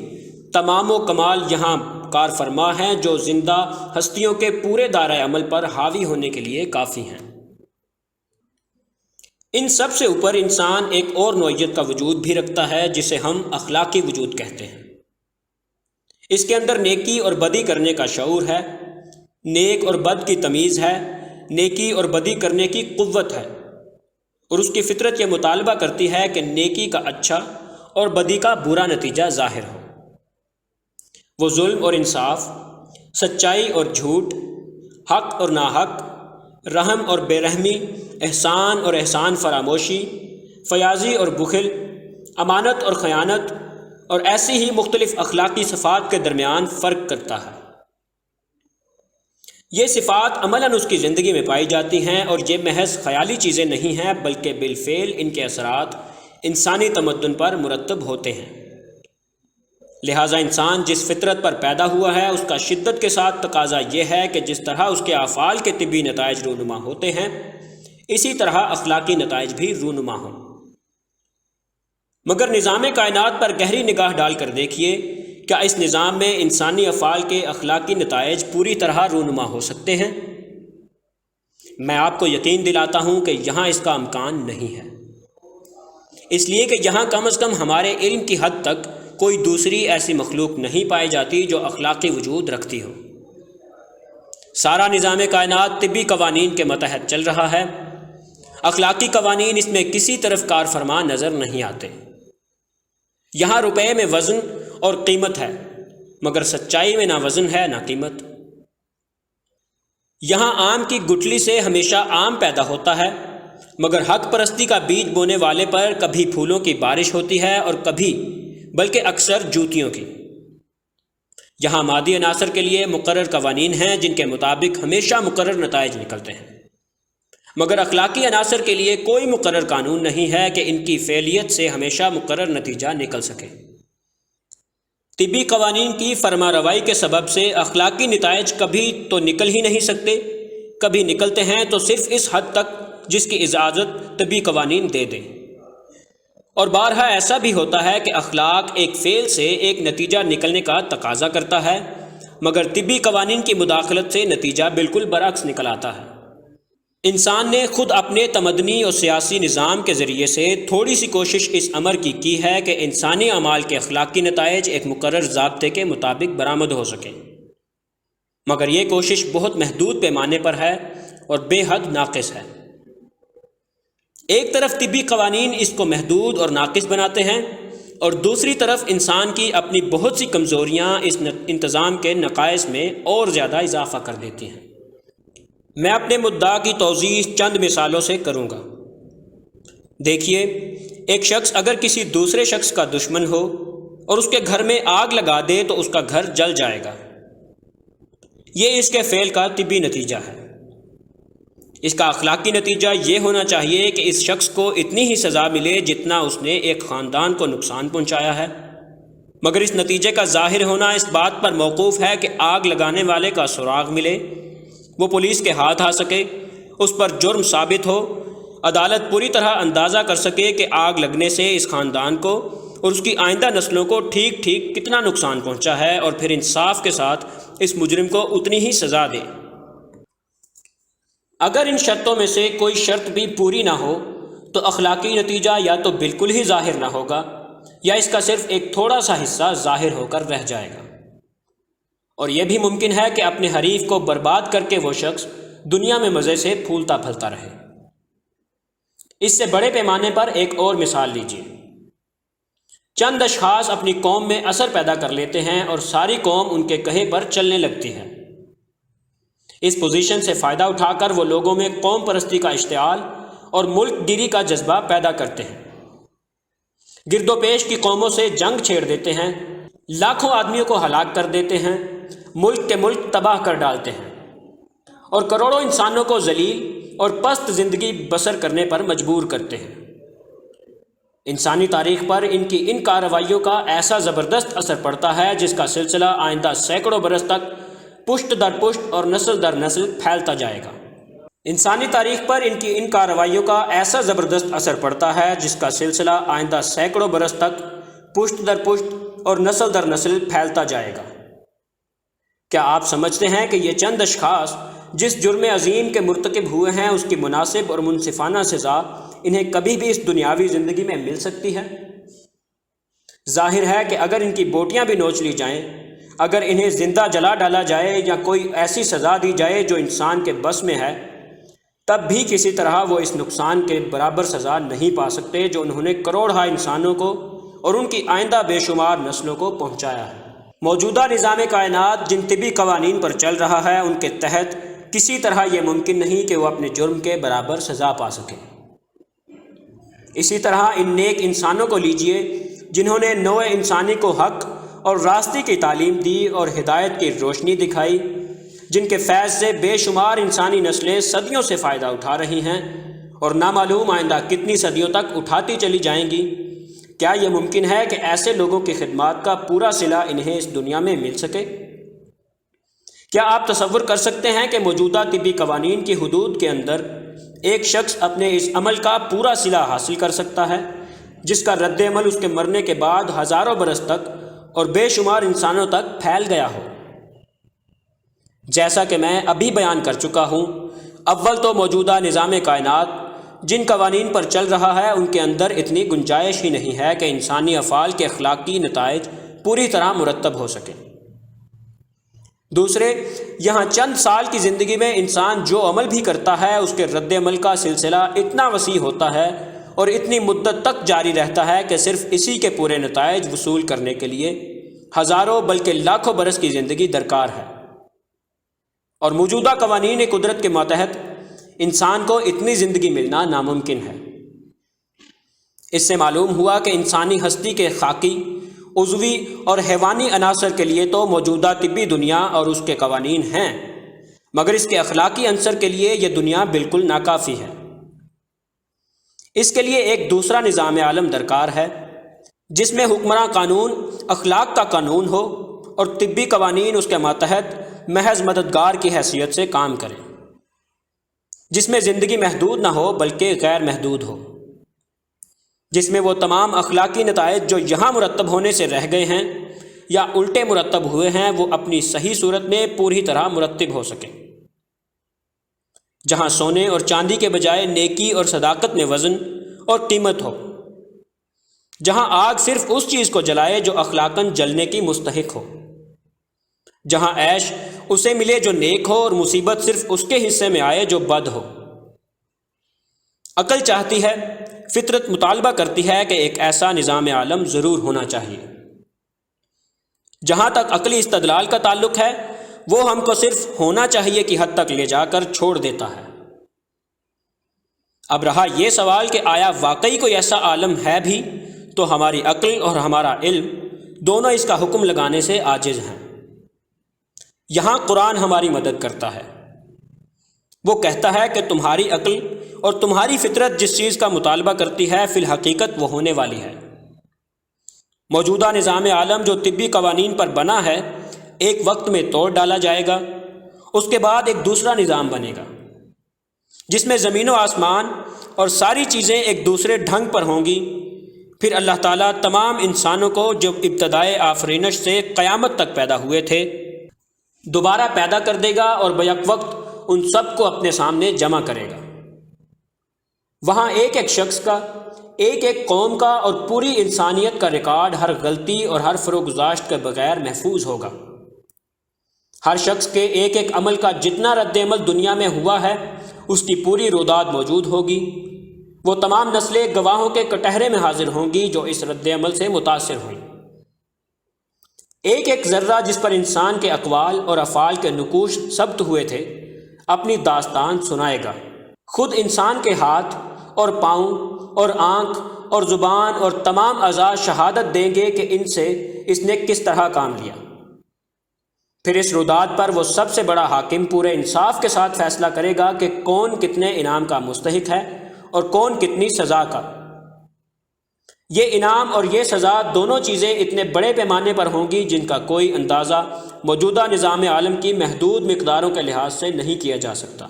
تمام و کمال یہاں کار فرما ہیں جو زندہ ہستیوں کے پورے دائرۂ عمل پر حاوی ہونے کے لیے کافی ہیں۔ ان سب سے اوپر انسان ایک اور نوعیت کا وجود بھی رکھتا ہے جسے ہم اخلاقی وجود کہتے ہیں۔ اس کے اندر نیکی اور بدی کرنے کا شعور ہے، نیک اور بد کی تمیز ہے، نیکی اور بدی کرنے کی قوت ہے، اور اس کی فطرت یہ مطالبہ کرتی ہے کہ نیکی کا اچھا اور بدی کا برا نتیجہ ظاہر ہو۔ وہ ظلم اور انصاف، سچائی اور جھوٹ، حق اور ناحق، رحم اور بے رحمی، احسان اور احسان فراموشی، فیاضی اور بخل، امانت اور خیانت، اور ایسی ہی مختلف اخلاقی صفات کے درمیان فرق کرتا ہے۔ یہ صفات عملاً اس کی زندگی میں پائی جاتی ہیں، اور یہ محض خیالی چیزیں نہیں ہیں بلکہ بالفعل ان کے اثرات انسانی تمدن پر مرتب ہوتے ہیں۔ لہٰذا انسان جس فطرت پر پیدا ہوا ہے اس کا شدت کے ساتھ تقاضا یہ ہے کہ جس طرح اس کے افعال کے طبی نتائج رونما ہوتے ہیں اسی طرح اخلاقی نتائج بھی رونما ہوں۔ مگر نظام کائنات پر گہری نگاہ ڈال کر دیکھیے، کیا اس نظام میں انسانی افعال کے اخلاقی نتائج پوری طرح رونما ہو سکتے ہیں؟ میں آپ کو یقین دلاتا ہوں کہ یہاں اس کا امکان نہیں ہے، اس لیے کہ یہاں کم از کم ہمارے علم کی حد تک کوئی دوسری ایسی مخلوق نہیں پائی جاتی جو اخلاقی وجود رکھتی ہو۔ سارا نظام کائنات طبی قوانین کے متحد چل رہا ہے، اخلاقی قوانین اس میں کسی طرف کار فرما نظر نہیں آتے۔ یہاں روپے میں وزن اور قیمت ہے، مگر سچائی میں نہ وزن ہے نہ قیمت۔ یہاں آم کی گٹھلی سے ہمیشہ آم پیدا ہوتا ہے، مگر حق پرستی کا بیج بونے والے پر کبھی پھولوں کی بارش ہوتی ہے اور کبھی بلکہ اکثر جوتیوں کی۔ یہاں مادی عناصر کے لیے مقرر قوانین ہیں جن کے مطابق ہمیشہ مقرر نتائج نکلتے ہیں، مگر اخلاقی عناصر کے لیے کوئی مقرر قانون نہیں ہے کہ ان کی فعلیت سے ہمیشہ مقرر نتیجہ نکل سکے۔ طبی قوانین کی فرما روائی کے سبب سے اخلاقی نتائج کبھی تو نکل ہی نہیں سکتے، کبھی نکلتے ہیں تو صرف اس حد تک جس کی اجازت طبی قوانین دے دیں، اور بارہا ایسا بھی ہوتا ہے کہ اخلاق ایک فعل سے ایک نتیجہ نکلنے کا تقاضا کرتا ہے، مگر طبی قوانین کی مداخلت سے نتیجہ بالکل برعکس نکل آتا ہے۔ انسان نے خود اپنے تمدنی اور سیاسی نظام کے ذریعے سے تھوڑی سی کوشش اس امر کی ہے کہ انسانی اعمال کے اخلاقی نتائج ایک مقرر ضابطے کے مطابق برآمد ہو سکیں، مگر یہ کوشش بہت محدود پیمانے پر ہے اور بے حد ناقص ہے۔ ایک طرف طبی قوانین اس کو محدود اور ناقص بناتے ہیں، اور دوسری طرف انسان کی اپنی بہت سی کمزوریاں اس انتظام کے نقائص میں اور زیادہ اضافہ کر دیتی ہیں۔ میں اپنے مدعا کی توضیح چند مثالوں سے کروں گا۔ دیکھیے، ایک شخص اگر کسی دوسرے شخص کا دشمن ہو اور اس کے گھر میں آگ لگا دے تو اس کا گھر جل جائے گا۔ یہ اس کے فعل کا طبی نتیجہ ہے۔ اس کا اخلاقی نتیجہ یہ ہونا چاہیے کہ اس شخص کو اتنی ہی سزا ملے جتنا اس نے ایک خاندان کو نقصان پہنچایا ہے، مگر اس نتیجے کا ظاہر ہونا اس بات پر موقوف ہے کہ آگ لگانے والے کا سراغ ملے، وہ پولیس کے ہاتھ آ سکے، اس پر جرم ثابت ہو، عدالت پوری طرح اندازہ کر سکے کہ آگ لگنے سے اس خاندان کو اور اس کی آئندہ نسلوں کو ٹھیک ٹھیک کتنا نقصان پہنچا ہے، اور پھر انصاف کے ساتھ اس مجرم کو اتنی ہی سزا دے۔ اگر ان شرطوں میں سے کوئی شرط بھی پوری نہ ہو تو اخلاقی نتیجہ یا تو بالکل ہی ظاہر نہ ہوگا یا اس کا صرف ایک تھوڑا سا حصہ ظاہر ہو کر رہ جائے گا، اور یہ بھی ممکن ہے کہ اپنے حریف کو برباد کر کے وہ شخص دنیا میں مزے سے پھولتا پھلتا رہے۔ اس سے بڑے پیمانے پر ایک اور مثال لیجیے۔ چند اشخاص اپنی قوم میں اثر پیدا کر لیتے ہیں اور ساری قوم ان کے کہے پر چلنے لگتی ہے۔ اس پوزیشن سے فائدہ اٹھا کر وہ لوگوں میں قوم پرستی کا اشتعال اور ملک گیری کا جذبہ پیدا کرتے ہیں، گرد و پیش کی قوموں سے جنگ چھیڑ دیتے ہیں، لاکھوں آدمیوں کو ہلاک کر دیتے ہیں، ملک کے ملک تباہ کر ڈالتے ہیں، اور کروڑوں انسانوں کو ذلیل اور پست زندگی بسر کرنے پر مجبور کرتے ہیں۔ انسانی تاریخ پر ان کی ان کارروائیوں کا ایسا زبردست اثر پڑتا ہے جس کا سلسلہ آئندہ سینکڑوں برس تک پشت در پشت اور نسل در نسل پھیلتا جائے گا۔ انسانی تاریخ پر ان کی ان کارروائیوں کا ایسا زبردست اثر پڑتا ہے جس کا سلسلہ آئندہ سینکڑوں برس تک پشت در پشت اور نسل در نسل پھیلتا جائے گا۔ کیا آپ سمجھتے ہیں کہ یہ چند اشخاص جس جرم عظیم کے مرتکب ہوئے ہیں اس کی مناسب اور منصفانہ سزا انہیں کبھی بھی اس دنیاوی زندگی میں مل سکتی ہے؟ ظاہر ہے کہ اگر ان کی بوٹیاں بھی نوچ لی جائیں، اگر انہیں زندہ جلا ڈالا جائے یا کوئی ایسی سزا دی جائے جو انسان کے بس میں ہے، تب بھی کسی طرح وہ اس نقصان کے برابر سزا نہیں پا سکتے جو انہوں نے کروڑہا انسانوں کو اور ان کی آئندہ بے شمار نسلوں کو پہنچایا ہے۔ موجودہ نظام کائنات جن طبی قوانین پر چل رہا ہے ان کے تحت کسی طرح یہ ممکن نہیں کہ وہ اپنے جرم کے برابر سزا پا سکے۔ اسی طرح ان نیک انسانوں کو لیجئے جنہوں نے نوع انسانی کو حق اور راستے کی تعلیم دی اور ہدایت کی روشنی دکھائی، جن کے فیض سے بے شمار انسانی نسلیں صدیوں سے فائدہ اٹھا رہی ہیں اور نامعلوم آئندہ کتنی صدیوں تک اٹھاتی چلی جائیں گی۔ کیا یہ ممکن ہے کہ ایسے لوگوں کی خدمات کا پورا صلہ انہیں اس دنیا میں مل سکے؟ کیا آپ تصور کر سکتے ہیں کہ موجودہ طبی قوانین کی حدود کے اندر ایک شخص اپنے اس عمل کا پورا صلہ حاصل کر سکتا ہے جس کا رد عمل اس کے مرنے کے بعد ہزاروں برس تک اور بے شمار انسانوں تک پھیل گیا ہو؟ جیسا کہ میں ابھی بیان کر چکا ہوں، اول تو موجودہ نظام کائنات جن قوانین پر چل رہا ہے ان کے اندر اتنی گنجائش ہی نہیں ہے کہ انسانی افعال کے اخلاقی نتائج پوری طرح مرتب ہو سکیں۔ دوسرے، یہاں چند سال کی زندگی میں انسان جو عمل بھی کرتا ہے اس کے رد عمل کا سلسلہ اتنا وسیع ہوتا ہے اور اتنی مدت تک جاری رہتا ہے کہ صرف اسی کے پورے نتائج وصول کرنے کے لیے ہزاروں بلکہ لاکھوں برس کی زندگی درکار ہے، اور موجودہ قوانین قدرت کے ماتحت انسان کو اتنی زندگی ملنا ناممکن ہے۔ اس سے معلوم ہوا کہ انسانی ہستی کے خاکی، عضوی اور حیوانی عناصر کے لیے تو موجودہ طبی دنیا اور اس کے قوانین ہیں، مگر اس کے اخلاقی عنصر کے لیے یہ دنیا بالکل ناکافی ہے۔ اس کے لیے ایک دوسرا نظام عالم درکار ہے جس میں حکمراں قانون اخلاق کا قانون ہو اور طبی قوانین اس کے ماتحت محض مددگار کی حیثیت سے کام کریں، جس میں زندگی محدود نہ ہو بلکہ غیر محدود ہو، جس میں وہ تمام اخلاقی نتائج جو یہاں مرتب ہونے سے رہ گئے ہیں یا الٹے مرتب ہوئے ہیں وہ اپنی صحیح صورت میں پوری طرح مرتب ہو سکیں، جہاں سونے اور چاندی کے بجائے نیکی اور صداقت میں وزن اور قیمت ہو، جہاں آگ صرف اس چیز کو جلائے جو اخلاقاً جلنے کی مستحق ہو، جہاں عیش اسے ملے جو نیک ہو اور مصیبت صرف اس کے حصے میں آئے جو بد ہو۔ عقل چاہتی ہے، فطرت مطالبہ کرتی ہے کہ ایک ایسا نظام عالم ضرور ہونا چاہیے۔ جہاں تک عقلی استدلال کا تعلق ہے وہ ہم کو صرف ہونا چاہیے کی حد تک لے جا کر چھوڑ دیتا ہے۔ اب رہا یہ سوال کہ آیا واقعی کوئی ایسا عالم ہے بھی، تو ہماری عقل اور ہمارا علم دونوں اس کا حکم لگانے سے عاجز ہیں۔ یہاں قرآن ہماری مدد کرتا ہے، وہ کہتا ہے کہ تمہاری عقل اور تمہاری فطرت جس چیز کا مطالبہ کرتی ہے فی الحقیقت وہ ہونے والی ہے۔ موجودہ نظام عالم جو طبی قوانین پر بنا ہے ایک وقت میں توڑ ڈالا جائے گا، اس کے بعد ایک دوسرا نظام بنے گا جس میں زمین و آسمان اور ساری چیزیں ایک دوسرے ڈھنگ پر ہوں گی۔ پھر اللہ تعالیٰ تمام انسانوں کو جو ابتدائے آفرینش سے قیامت تک پیدا ہوئے تھے دوبارہ پیدا کر دے گا اور بیک وقت ان سب کو اپنے سامنے جمع کرے گا۔ وہاں ایک ایک شخص کا، ایک ایک قوم کا اور پوری انسانیت کا ریکارڈ ہر غلطی اور ہر فروگزاشت کے بغیر محفوظ ہوگا۔ ہر شخص کے ایک ایک عمل کا جتنا رد عمل دنیا میں ہوا ہے اس کی پوری روداد موجود ہوگی۔ وہ تمام نسلیں گواہوں کے کٹہرے میں حاضر ہوں گی جو اس رد عمل سے متاثر ہوئیں۔ ایک ایک ذرہ جس پر انسان کے اقوال اور افعال کے نقوش ثبت ہوئے تھے اپنی داستان سنائے گا۔ خود انسان کے ہاتھ اور پاؤں اور آنکھ اور زبان اور تمام اعضاء شہادت دیں گے کہ ان سے اس نے کس طرح کام لیا۔ پھر اس روداد پر وہ سب سے بڑا حاکم پورے انصاف کے ساتھ فیصلہ کرے گا کہ کون کتنے انعام کا مستحق ہے اور کون کتنی سزا کا۔ یہ انعام اور یہ سزا دونوں چیزیں اتنے بڑے پیمانے پر ہوں گی جن کا کوئی اندازہ موجودہ نظام عالم کی محدود مقداروں کے لحاظ سے نہیں کیا جا سکتا۔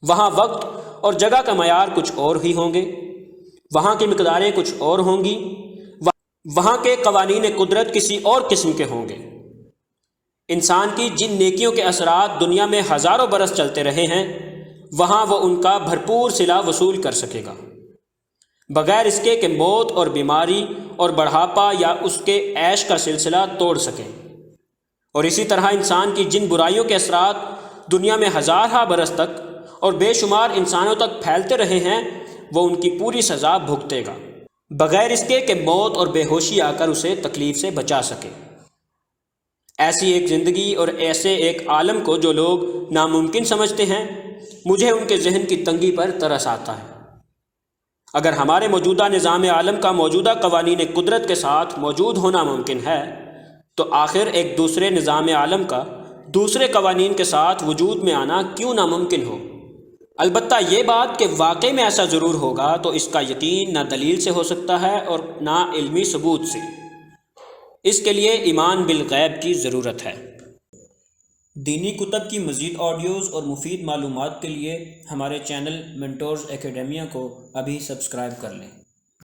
وہاں وقت اور جگہ کا معیار کچھ اور ہی ہوں گے، وہاں کی مقداریں کچھ اور ہوں گی، وہاں کے قوانین قدرت کسی اور قسم کے ہوں گے۔ انسان کی جن نیکیوں کے اثرات دنیا میں ہزاروں برس چلتے رہے ہیں وہاں وہ ان کا بھرپور صلہ وصول کر سکے گا، بغیر اس کے کہ موت اور بیماری اور بڑھاپا یا اس کے عیش کا سلسلہ توڑ سکے۔ اور اسی طرح انسان کی جن برائیوں کے اثرات دنیا میں ہزارہ برس تک اور بے شمار انسانوں تک پھیلتے رہے ہیں وہ ان کی پوری سزا بھگتے گا، بغیر اس کے کہ موت اور بے ہوشی آ کر اسے تکلیف سے بچا سکے۔ ایسی ایک زندگی اور ایسے ایک عالم کو جو لوگ ناممکن سمجھتے ہیں مجھے ان کے ذہن کی تنگی پر ترس آتا ہے۔ اگر ہمارے موجودہ نظام عالم کا موجودہ قوانین قدرت کے ساتھ موجود ہونا ممکن ہے تو آخر ایک دوسرے نظام عالم کا دوسرے قوانین کے ساتھ وجود میں آنا کیوں ناممکن ہو؟ البتہ یہ بات کہ واقعی میں ایسا ضرور ہوگا تو اس کا یقین نہ دلیل سے ہو سکتا ہے اور نہ علمی ثبوت سے۔ اس کے لیے ایمان بالغیب کی ضرورت ہے۔ دینی کتب کی مزید آڈیوز اور مفید معلومات کے لیے ہمارے چینل منٹورز اکیڈیمیا کو ابھی سبسکرائب کر لیں۔